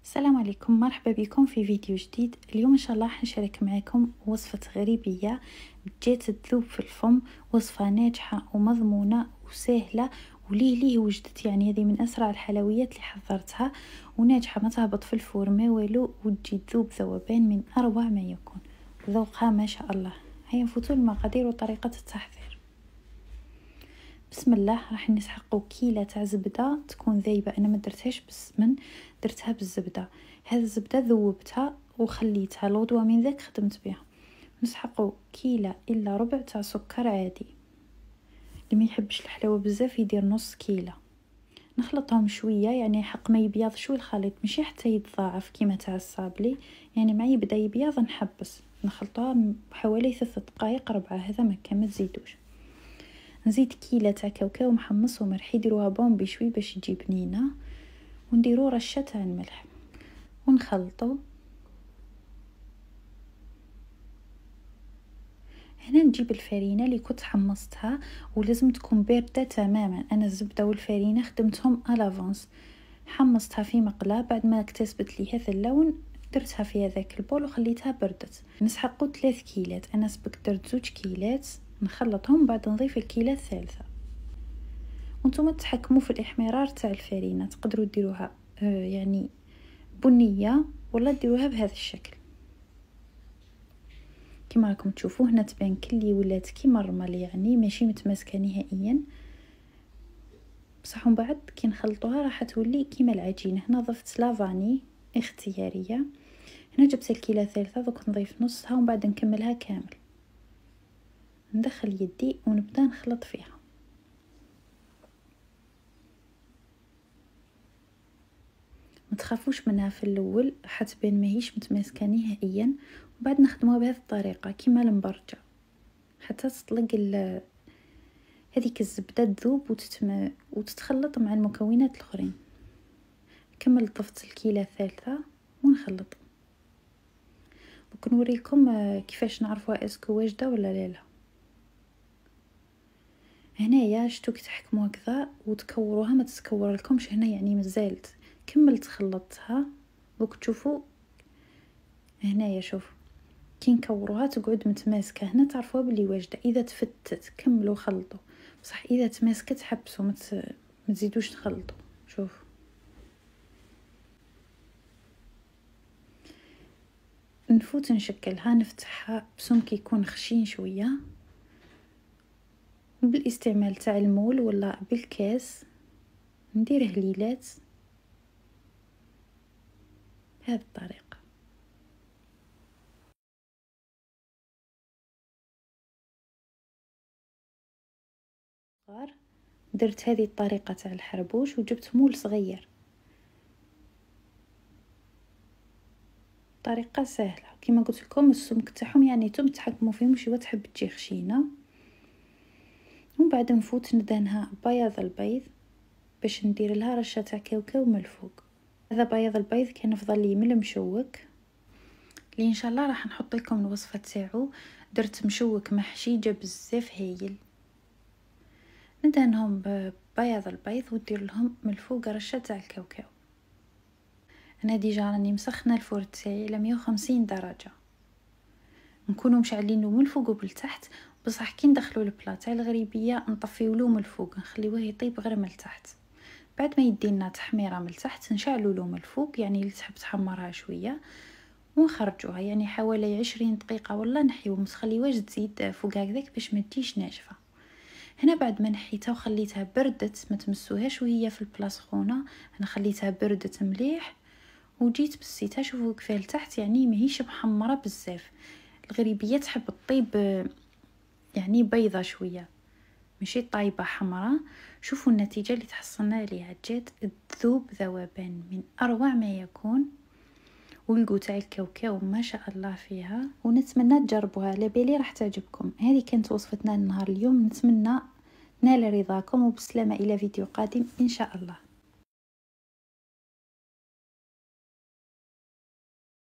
السلام عليكم، مرحبا بكم في فيديو جديد. اليوم ان شاء الله حنشارك معكم وصفة غريبية جات تذوب في الفم. وصفة ناجحة ومضمونة وسهلة وليه وجدت، يعني هذه من اسرع الحلويات اللي حضرتها وناجحة، ما تهبط في الفور ما والو، وتجي تذوب ذوبان من اروع ما يكون. ذوقها ما شاء الله. هيا نفوتوا المقادير وطريقة التحضير. بسم الله. راح نسحقوا كيلة تاع زبده تكون ذايبه، انا ما درتهاش بالسمن، درتها بالزبده. هذه الزبده ذوبتها وخليتها الغدوه من ذاك خدمت بها. نسحقوا كيلة الا ربع تاع سكر عادي، اللي ما يحبش الحلاوه بزاف يدير نص كيلة. نخلطهم شويه، يعني حق ما يبيض شوي الخليط، ماشي حتى يتضاعف كيما تاع الصابلي، يعني مع يبدا يبيض نحبس. نخلطوها حوالي 3 دقائق 4، هذا مكان ما تزيدوش. نزيد كيلة تاع كاوكاو محمص وملح، يديروها بون بشوي باش تجي بنينه، ونديرو رشه تاع الملح ونخلطو. هنا نجيب الفرينه اللي كنت حمصتها، ولازم تكون بارده تماما. انا الزبده والفرينه خدمتهم الافونس، حمصتها في مقله. بعد ما اكتسبت لي هذا اللون درتها في هذاك البول وخليتها بردت. نسحقو 3 كيلات، انا سبق درت 2 كيلات. نخلطهم بعد نضيف الكيلة الثالثة. وانتم تحكموا في الاحمرار تاع الفرينه، تقدروا ديروها يعني بنيه ولا ديروها بهذا الشكل كما راكم تشوفوا. هنا تبان كلي ولات كيما الرمل، يعني ماشي متماسكه نهائيا، بصح من بعد كي نخلطوها راح تولي كيما العجينه. هنا ضفت لافاني اختياريه. هنا جبت الكيلة الثالثه، دوك نضيف نصها ومن بعد نكملها كامل. ندخل يدي ونبدا نخلط فيها. ما تخافوش منها في الاول، حتبان ماهيش متماسكه نهائيا، وبعد نخدموها بهذه الطريقه كيما المبرجه حتى تطلق هذيك الزبده تذوب وتتخلط مع المكونات الاخرين. كمل ضفت الكيلة الثالثه ونخلط. دوك نوريكم كيفاش نعرفوها اسكو واجده ولا لا. هنايا شتو كي تحكموا هكذا وتكوروها، ما تتكور لكمش هنا، يعني مازالت. كملت خلطتها. دوك تشوفوا هنايا، شوف كي نكوروها تقعد متماسكه، هنا تعرفوها بلي واجده. اذا تفتت كملوا خلطوا، بصح اذا تماسكت حبسوا، ما تزيدوش تخلطوا. شوف نفوت نشكلها، نفتحها بسمك يكون خشين شويه بالاستعمال تاع المول ولا بالكاس. ندير هليلات بهذه الطريقه. درت هذه الطريقه تاع الحربوش وجبت مول صغير. طريقه سهله كما قلت لكم. السمك تاعهم يعني نتوما تحكموا فيهم، مش هو تحب تجي خشينه. ومن بعد نفوت ندهنها بياض البيض باش ندير لها رشه تاع كاوكاو من الفوق. هذا بياض البيض كان افضل لي من المشوك، اللي ان شاء الله راح نحط لكم الوصفه تاعو. درت مشوك محشي جا بزاف هايل. ندهنهم ببياض البيض وندير لهم من الفوق رشه تاع الكاوكاو. انا ديجا راني مسخنه الفور تاعي على 150 درجه، نكونوا مشعلينه من الفوق وبالتحت. بصح كي ندخلوا البلا تاع الغريبيه نطفيو له من الفوق، نخليوه يطيب غير من التحت. بعد ما يدينا تحميره من التحت نشعلوا له من الفوق، يعني اللي تحب تحمرها شويه ونخرجوها، يعني حوالي 20 دقيقه ولا نحيو، ما تخليوهاش تزيد فوق هكذاك باش ما تجيش ناشفه. هنا بعد ما نحيتها وخليتها بردت، ما تمسوهاش وهي في البلا سخونه، انا خليتها بردت مليح وجيت بسيتها. شوفوا كيفاه لتحت، يعني ماهيش محمره بزاف. الغريبيه تحب الطيب يعني بيضه شويه، ماشي طايبه حمراء. شوفوا النتيجه اللي تحصلنا عليها، جات تذوب ذوبان من اروع ما يكون. والقو تاع الكاوكاو ما شاء الله فيها، ونتمنى تجربوها، على بالي راح تعجبكم. هذه كانت وصفتنا النهار اليوم، نتمنى نال رضاكم وبسلامه. الى فيديو قادم ان شاء الله.